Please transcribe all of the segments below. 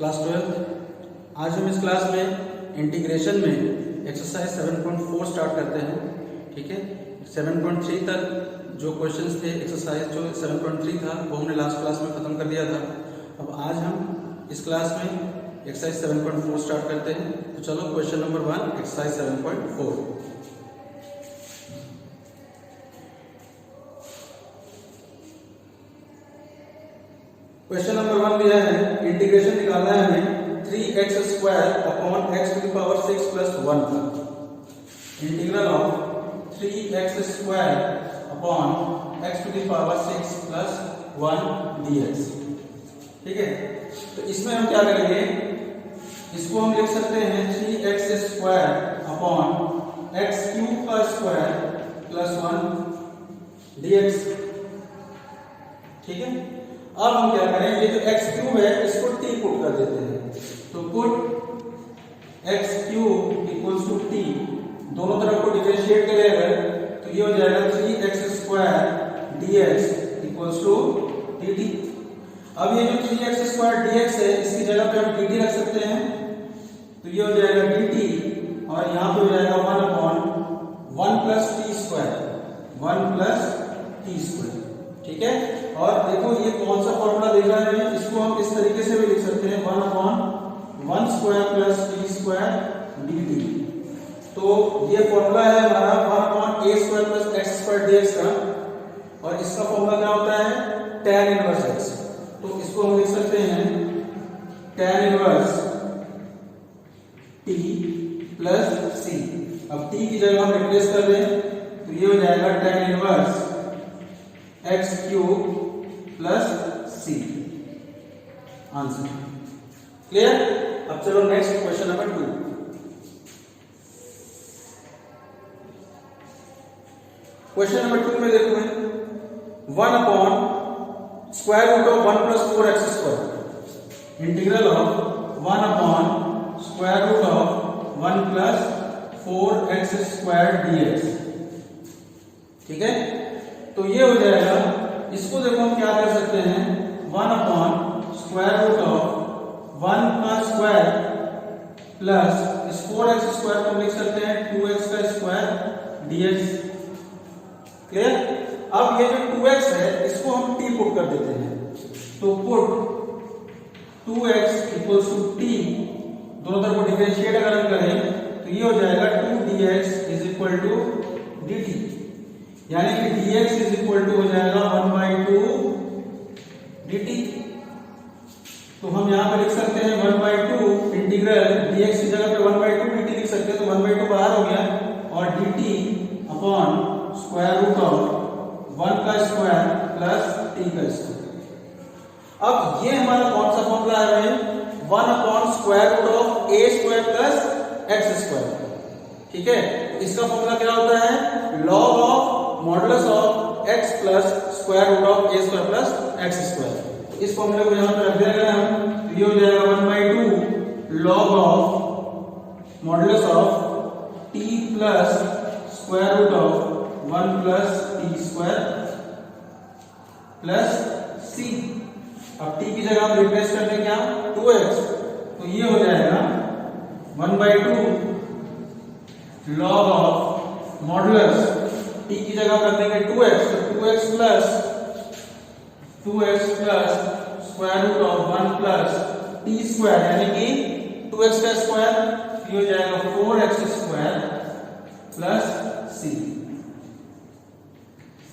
Class 12। आज हम इस क्लास में इंटीग्रेशन में एक्सरसाइज 7.4 स्टार्ट करते हैं। ठीक है, 7.3 तक जो क्वेश्चंस थे, एक्सरसाइज जो 7.3 था वो हमने लास्ट क्लास में ख़त्म कर दिया था। अब आज हम इस क्लास में एक्सरसाइज 7.4 स्टार्ट करते हैं। तो चलो question number 1 exercise 7.4। Question number 1 दिया है, इंटीग्रेशन निकालना है हमें 3x² upon x to the power 6 plus 1 का। Integral of 3x² upon x to the power 6 plus 1 dx। ठीक है, तो इसमें हम क्या करेंगे, इसको हम लिख सकते हैं 3x² अपॉन x³ का स्क्वायर प्लस 1 dx। ठीक है, अब हम क्या करें, ये जो x³ है इसको t पुट कर देते हैं। तो put x³ equals to t, दोनों तरफ को डिफरेंशिएट करेंगे तो ये हो जाएगा 3x² dx equals to dt। अब ये जो 3x² dx है इसकी जगह पे हम dt रख सकते हैं, तो ये हो जाएगा dt और यहाँ पे हो जाएगा 1 अपॉन 1 प्लस t स्क्वायर। ठीक है, और देखो ये कौन सा फॉर्मूला देख रहा है, इसको हम इस तरीके से भी लिख सकते हैं 1 upon 1 square plus t square dt। तो ये फॉर्मूला है हमारा 1 upon a square plus x square dx का, और इसका फॉर्मूला क्या होता है tan इनवर्स x। तो इसको हम लिख सकते हैं tan inverse t plus c। अब t की जगह हम रिप्लेस कर दें तो ये हो जाएगा tan inverse x³ plus c। Answer clear. अब चलो next question number 2। Question number 2 में देखो है 1 upon square root of 1 plus 4x²। Integral of 1 upon square root of 1 plus 4x² dx। ठीक है, तो ये हो जाएगा, इसको देखो हम क्या कर सकते हैं 1 अपॉन स्क्वायर रूट ऑफ 1 का स्क्वायर प्लस इस 4x² को हम लिख सकते हैं 2x का स्क्वायर dx। क्लियर। अब ये जो 2x है इसको हम t पुट कर देते हैं, तो put 2x equals to t, दोनों तरफ को डिफरेंशिएट अगर हम करें तो ये हो जाएगा 2dx is equal to dt, यानी कि dx इज इक्वल टू हो जाएगा 1/2 dt। तो हम यहां पर लिख सकते हैं 1/2 इंटीग्रल dx की जगह पे 1/2 dt लिख सकते हैं, तो 1/2 बाहर हो गया और dt upon square root of 1 का स्क्वायर प्लस t का स्क्वायर। अब ये हमारा कौन सा फॉर्मूला है, 1 upon square root of a square plus x²। ठीक है, इसका फॉर्मूला क्या होता है, log of modulus of x plus square root of a square plus x²। इस फॉर्मूले को यहां पर रख देंगे हम, तो ये हो जाएगा 1/2 log of modulus of t plus square root of 1 plus t square plus c। अब t की जगह हम रिप्लेस कर दें क्या 2x, तो ये हो जाएगा 1/2 लॉग ऑफ मॉडुलस t की जगह कर देंगे 2x, तो 2x plus square root of 1 plus t square, यानी कि 2x का स्क्वायर, ये हो जाएगा 4x² प्लस c।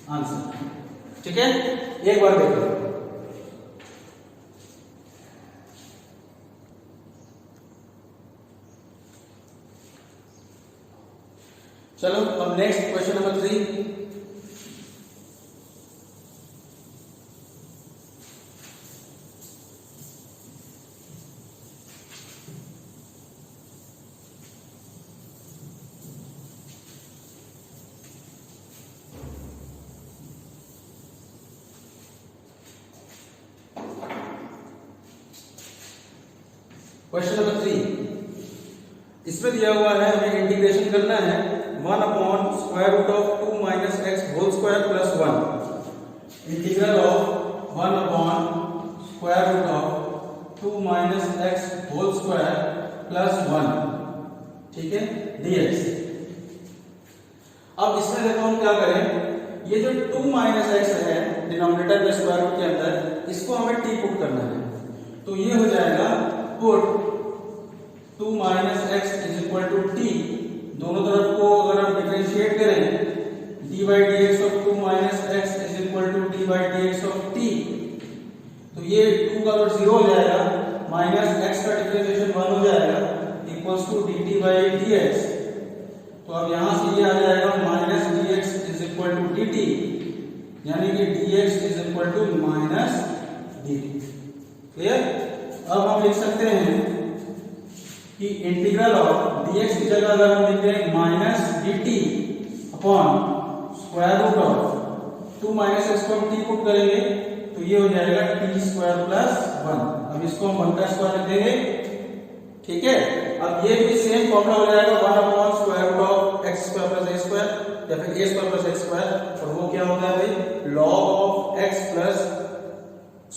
आंसर। ठीक है, एक बार देखो, चलो अब next question number 3। Question number 3, इसमें दिया हुआ है हमें इंटीग्रेशन करना है 1 upon square root of 2 minus x whole square plus 1। Integral of 1 upon square root of 2 minus x अब इसमें देखो हम क्या करें, ये जो 2 माइनस एक्स है डिनोमिनेटर में स्क्वायर रूट के अंदर, इसको हमें टी पुट करना है। तो ये हो जाएगा put 2 minus x is equal to t, दोनों तरफ को अगर हम डिफरेंशिएट करें, d by d x of 2 minus x is equal to d by d x of t. तो ये 2 का रूट 0 हो जाएगा, माइनस एक्स का डिफरेंशिएशन 1 हो जाएगा, equals to d t by d x. तो अब यहां से ये आ जाएगा minus d x is equal to d t, यानी कि d x is equal to minus d t. Clear? अब हम लिख सकते हैं कि इंटीग्रल ऑफ डी एक्स की जगह अगर हम लिख दें minus d t upon square root of 2 minus x को हम टी पुट करेंगे, तो ये हो जाएगा टी स्क्वायर प्लस 1। अब इसको हम 1 का स्क्वायर लिख देंगे। ठीक है, अब ये भी सेम फॉर्मूला हो जाएगा 1 upon square root of x square plus a square या फिर a square plus x square, और वो क्या होता है भाई, log of x plus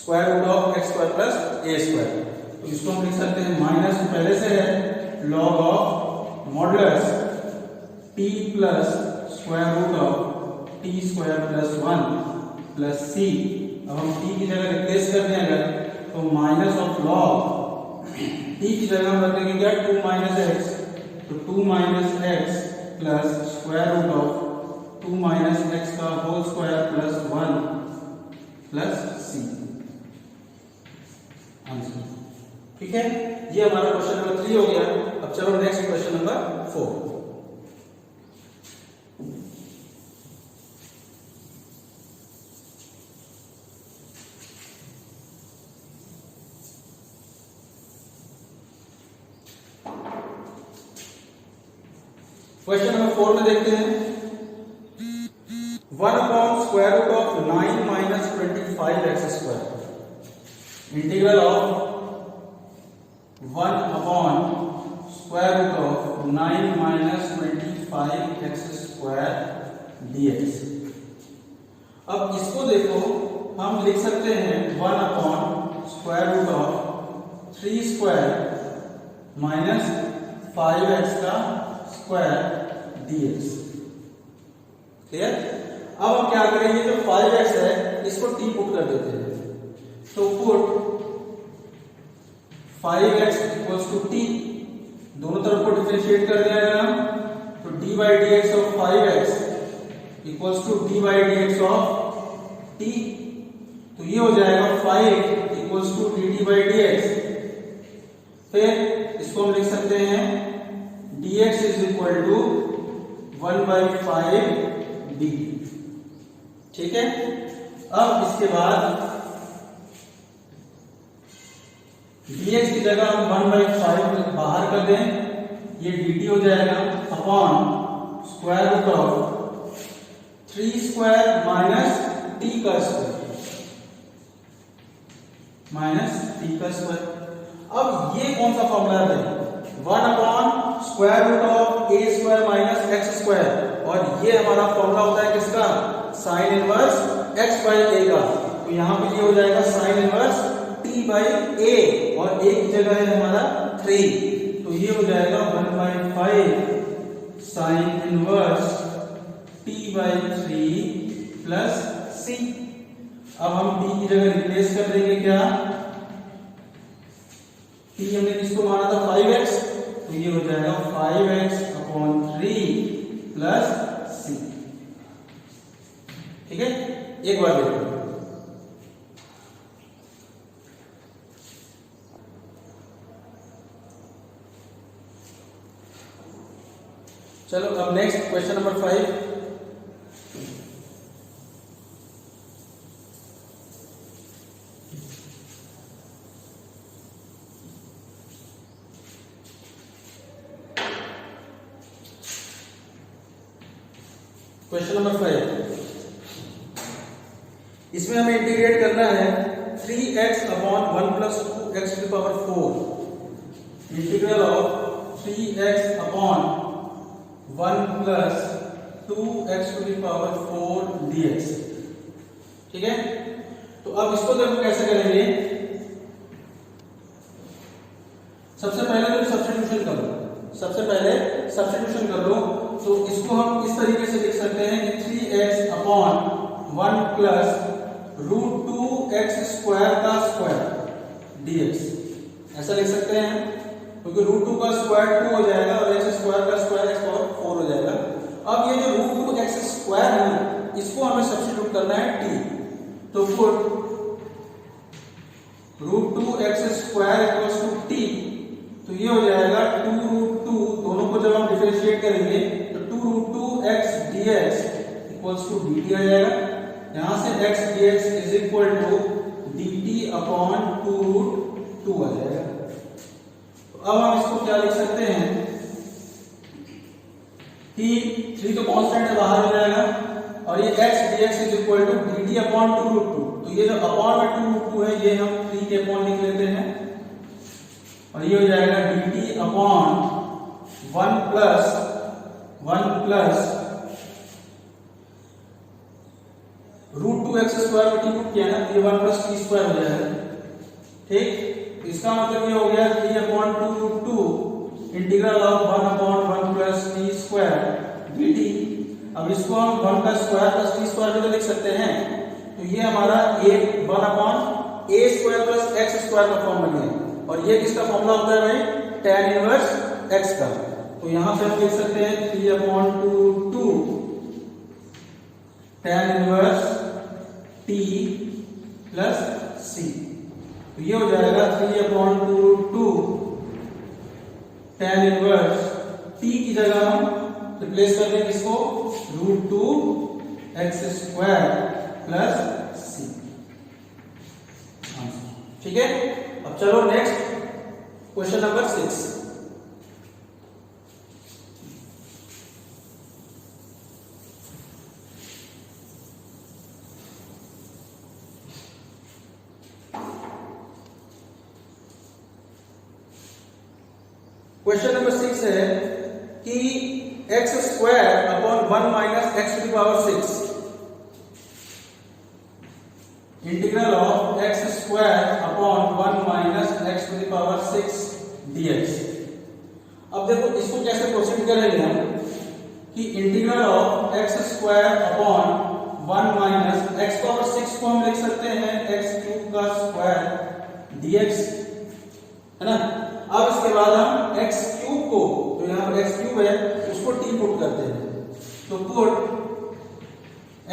square root of x square plus a square. तो इसको हम लिख सकते हैं माइनस पहले से है log of modulus t plus square root of t square plus 1 plus c. अब हम टी की जगह रिप्लेस कर दें अगर, तो माइनस ऑफ लॉग टी की जगह हम रख देंगे क्या, 2 माइनस एक्स, तो 2 minus x plus square root of 2 minus x का whole square plus 1 plus c answer. ठीक है, ये हमारा क्वेश्चन नंबर 3 हो गया। अब चलो next question number 4। Question number 4 में देखते हैं 1 upon square root of 9 minus 25 x square, integral of 1 upon square root of 9 minus 25 x square d x. अब इसको देखो हम लिख सकते हैं 1 upon square root of 3 square minus 5x का स्क्वायर dx। क्लियर? अब हम क्या करेंगे, जो 5x है इसको t पुट कर देते हैं, तो put 5x equals to t, दोनों तरफ को डिफरेंशिएट कर दिया अगर हम, तो d by d x of 5x equals to d by d x of t। तो ये हो जाएगा 5 equals to dt by d x. फिर इसको हम लिख सकते हैं dx is equal to 1 by 5 d. ठीक है, अब इसके बाद dx की जगह हम 1 बाई 5 बाहर कर दें, ये dt हो जाएगा upon square root of 3 square minus t का स्क्वायर माइनस t का स्क्वायर। अब ये कौन सा फॉर्मूला है, 1 upon square root of a square minus x square, और ये हमारा फॉर्मूला होता है किसका, sine inverse x by a का। तो यहां पे ये हो जाएगा sine inverse t by a, और a की जगह है हमारा 3, तो ये हो जाएगा 1 by 5 sign inverse t by 3 plus c। अब हम t की जगह रिप्लेस कर देंगे क्या, t हमने किसको माना था 5x, तो ये हो जाएगा 5x अपॉन 3 प्लस c। ठीक है, एक बार देखो, चलो अब next question number 5। Question number 5, इसमें हमें इंटीग्रेट करना है 3x upon 1 plus 2x to power 4, integral of 3x upon 1 plus 2x to power 4 dx। ठीक है, तो अब इसको देखो कैसे करेंगे। सबसे पहले तो सब्स्टिट्यूशन कर लो, सबसे पहले सब्स्टिट्यूशन कर लो। तो इसको हम इस तरीके से लिख सकते हैं कि 3x upon 1 plus root 2x square का स्क्वायर dx, ऐसा लिख सकते हैं क्योंकि रूट 2 का स्क्वायर 2 हो जाएगा और x स्क्वायर का स्क्वायर x पावर 4 हो जाएगा। अब ये जो रूट 2x स्क्वायर है ना, इसको हमें सब्स्टिट्यूट करना है t, तो put root 2x square equals to t, तो ये हो जाएगा 2 रूट 2, दोनों को जब हम डिफरेंशिएट करेंगे तो 2 root 2x dx equals to dt आ जाएगा। यहां से x dx is equal to dt upon 2 root 2 आ जाएगा। तो अब हम इसको क्या लिख सकते हैं कि 3 तो कांस्टेंट है, बाहर हो जाएगा, और ये x dx is equal to dt upon 2 root 2, तो ये जो अपॉन में 2 रूट 2 है ये हम 3 के अपॉन लिख लेते हैं, और ये हो जाएगा dt upon 1 plus root 2x square को t पुट किया ना, ये 1 प्लस t स्क्वायर हो जाएगा। ठीक, इसका मतलब ये हो गया 3 upon 2 root 2 integral of 1 upon 1 plus t square dt। अब इसको हम 1 का स्क्वायर प्लस t स्क्वायर में तो लिख सकते हैं, तो ये हमारा 1 upon a square plus x square का फॉर्म बन गया, और ये किसका फॉर्मूला होता है भाई, tan इनवर्स x का। तो यहां पे हम लिख सकते हैं 3 upon 2 tan inverse t plus c, तो ये हो जाएगा 3 अपॉन 2 tan इनवर्स t की जगह हम रिप्लेस कर देंगे इसको root 2x square plus c। ठीक है, अब चलो next question number 6। Question number 6 है कि x square upon 1 minus x to the power 6 integral of x square upon 1 minus x to the power 6 dx। अब देखो इसको कैसे प्रोसीड करेंगे हम कि integral of x square upon 1 minus x power 6 को हम लिख सकते हैं x क्यूब का स्क्वायर dx, है ना। अब इसके बाद हम x क्यूब को, तो यहां पर x क्यूब है, उसको t पुट करते हैं, तो put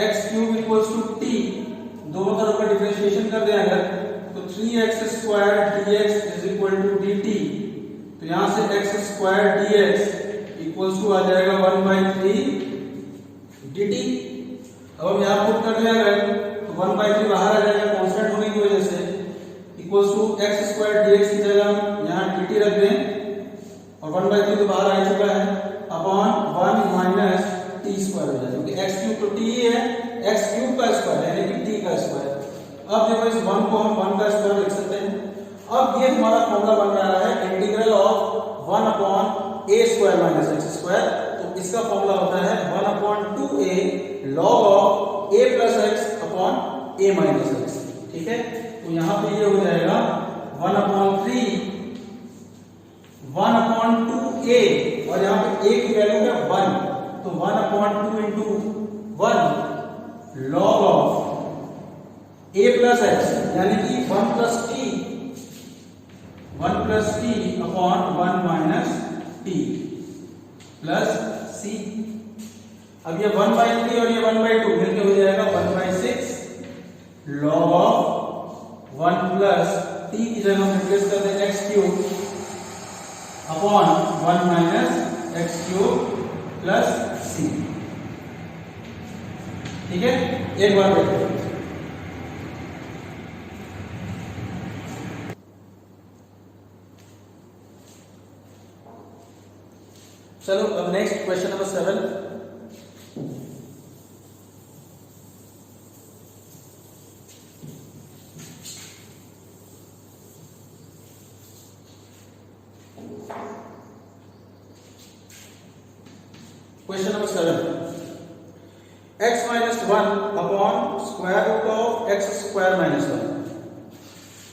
x cube equals to t, दोनों तरफ का डिफरेंशिएशन कर दें अगर, तो 3x square dx is equal to dt, तो यहां से x square dx equals to आ जाएगा 1/3 dt। अब हम यहां पुट कर दें अगर, तो 1/3 बाहर आ जाएगा कांस्टेंट होने की वजह से, equals to x square dx की जगह हम यहां dt रख दें, और 1/3 तो बाहर आ चुका है, अपॉन 1 माइनस t स्क्वायर हो जाएगा, क्योंकि x क्यूब तो t ही है, x क्यूब का स्क्वायर यानी कि t का स्क्वायर। अब देखो इस 1 को हम 1 का स्क्वायर लिख सकते हैं। अब ये हमारा फॉर्मूला बन रहा है integral of 1 upon a square minus x square, तो इसका फॉर्मूला होता है 1 upon 2a log of a plus x upon a minus x। ठीक है, तो यहां पे ये हो जाएगा 1 अपॉन 3 1 अपॉन 2a, और यहां पे a की वैल्यू है 1, तो 1 upon 2 into 1 log of a plus x यानी कि 1 plus t upon 1 minus t plus c। अब ये 1/3 और ये 1/2 मिलकर हो जाएगा 1/6 log ऑफ 1 प्लस t की जगह हम रिप्लेस कर दें x cube upon 1 minus x cube plus c। ठीक है, एक बार देखो, चलो अब next question number 7। Question number 7, x minus 1 upon square root of x square minus 1।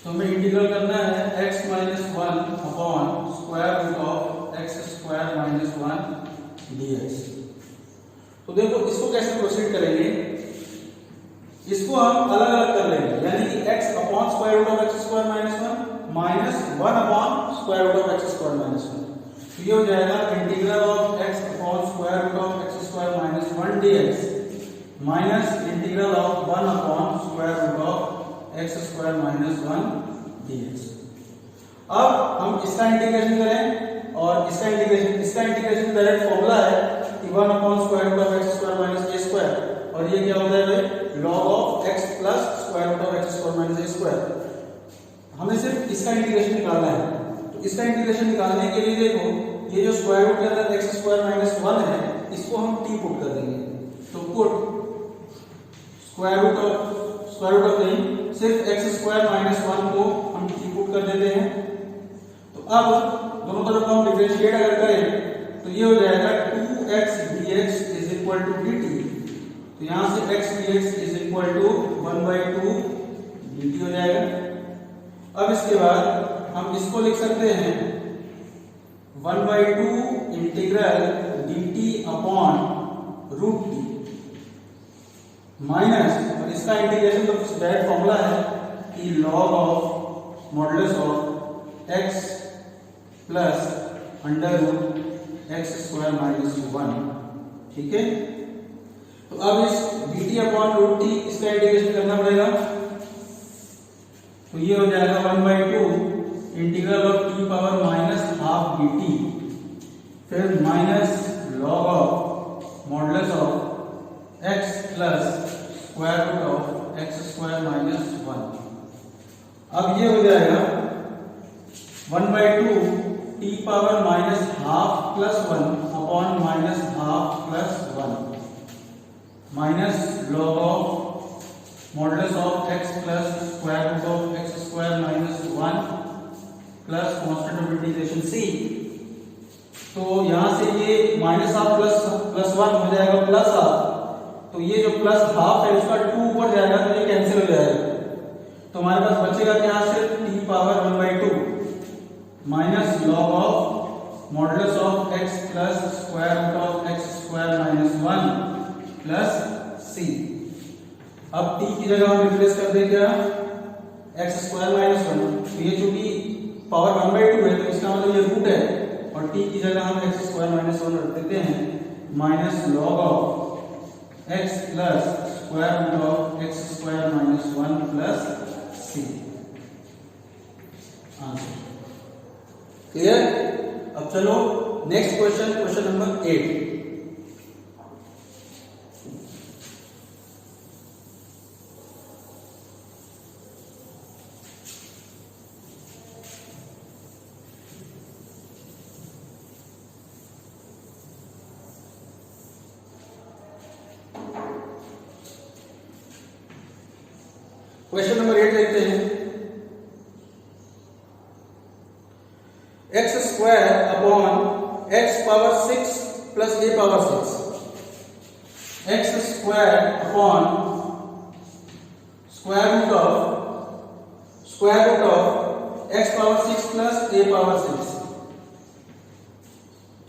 तो हमें इंटीग्रल करना है x minus 1 upon square root of x square minus 1 dx। तो देखो इसको कैसे प्रोसीड करेंगे, इसको हम अलग अलग कर लेंगे, यानी कि x upon square root of x square minus 1 minus 1 upon square root of x square minus 1। तो ये हो जाएगा integral of x upon square root of x square minus 1 dx minus integral of 1 upon square root of x square minus 1 dx। अब हम इसका integration करें और इसका इंटीग्रेशन डायरेक्ट फॉर्मूला है कि 1 upon square root of x square minus a square, और ये क्या होता है भाई, log of x plus square root of x square minus a square. हमें सिर्फ इसका इंटीग्रेशन निकालना है, तो इसका इंटीग्रेशन निकालने के लिए देखो ये जो स्क्वायर रूट के अंदर एक्स स्क्वायर माइनस 1 है इसको हम t पुट कर देंगे। तो पुट स्क्वायर रूट ऑफ नहीं, सिर्फ एक्स स्क्वायर माइनस 1 को हम t पुट कर देते हैं। तो अब दोनों तरफ हम डिफरेंशिएट अगर करें तो ये हो जाएगा 2x dx is equal to dt। तो यहां से x dx is equal to 1/2 dt हो जाएगा। अब इसके बाद हम इसको लिख सकते हैं 1/2 integral dt upon root t minus, और इसका इंटीग्रेशन तो डायरेक्ट फॉर्मूला है कि log of modulus of x plus under root x square minus 1। ठीक है, तो अब इस dt अपॉन रूट टी इसका इंटीग्रेशन करना पड़ेगा। तो ये हो जाएगा 1/2 integral of t power minus half dt, फिर minus log of modulus of x plus square root of x square minus 1। अब ये हो जाएगा 1/2 t power minus half plus 1 upon minus half plus 1 minus log of modulus of x plus square root of x square minus 1 plus constant of integration c। तो यहां से ये minus half plus 1 हो जाएगा प्लस हाफ, तो ये जो plus half है उसका 2 ऊपर जाएगा तो ये कैंसिल हो जाएगा। तो हमारे पास बचेगा क्या, सिर्फ t power 1/2 minus log of modulus of x plus square root of x square minus 1 plus c। अब t की जगह हम रिप्लेस कर दें क्या, एक्स स्क्वायर माइनस 1, तो ये चूंकि पावर 1/2 है तो इसका मतलब ये रूट है, और t की जगह हम एक्स स्क्वायर माइनस 1 रख देते हैं minus log of x plus square root of x square minus 1 plus c। Answer clear. अब चलो next question number 8। Question number 8 देखते हैं, x square upon x power 6 plus a power 6, x square upon square root of x power 6 plus a power 6।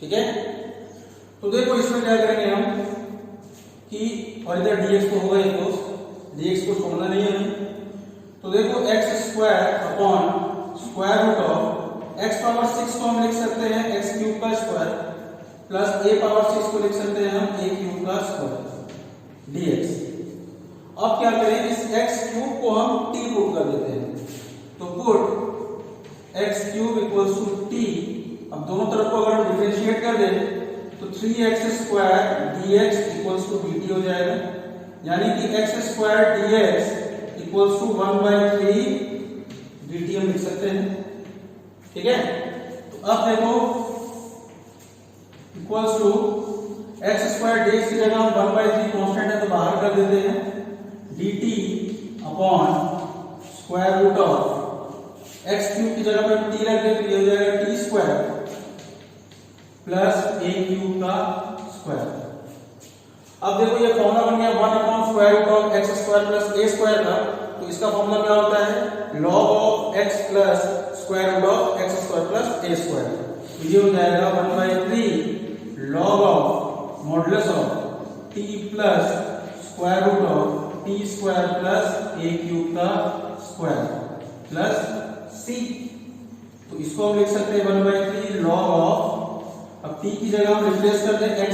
ठीक है, तो देखो इसमें क्या करेंगे हम कि, और इधर dx तो होगा, dx को छोड़ना नहीं है हमें। तो देखो x square upon square root of x power 6 को हम लिख सकते हैं एक्स क्यूब का स्क्वायर प्लस ए पावर 6 को लिख सकते हैं हम ए क्यूब का स्क्वायर dx। अब क्या करें, इस एक्स क्यूब को हम t पुट कर देते हैं। तो put x cube equals to t। अब दोनों तरफ को अगर हम डिफरेंशिएट कर दें तो 3x square dx equals to dt हो जाएगा, यानी कि x square dx equals to 1/3 dt हम लिख सकते हैं। ठीक है, तो अब देखो equals to x square dx की जगह हम 1/3 कांस्टेंट है तो बाहर कर देते हैं, dt upon square root of x cube की जगह पर t रख दें तो ये हो जाएगा t square plus a cube का स्क्वायर। अब देखो ये फॉर्मूला बन गया 1 upon square root of x square plus a square का। तो इसका फॉर्मूला क्या होता है, log of x plus square root of x square plus a square. तो ये हो जाएगा 1/3 log of modulus of t plus square root of t square plus a cube का स्क्वायर प्लस c। तो इसको हम लिख सकते हैं 1/3 log ऑफ, अब t की जगह हम रिप्लेस कर दें x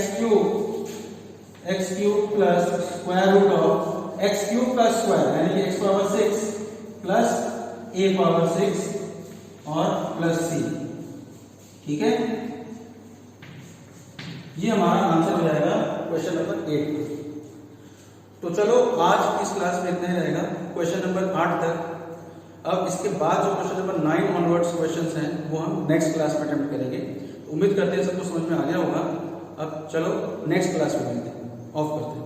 cube plus square root of x cube का स्क्वायर यानी कि x power 6 plus a power 6 और प्लस c। ठीक है, ये हमारा आंसर हो जाएगा क्वेश्चन नंबर 8। तो चलो आज इस क्लास में इतना ही रहेगा, क्वेश्चन नंबर 8 तक। अब इसके बाद जो क्वेश्चन नंबर 9 ऑनवर्ड्स क्वेश्चंस हैं वो हम नेक्स्ट क्लास में अटेम्प्ट करेंगे। उम्मीद करते हैं सबको समझ में आ गया होगा। अब चलो नेक्स्ट क्लास में मिलते हैं, ऑफ करते हैं।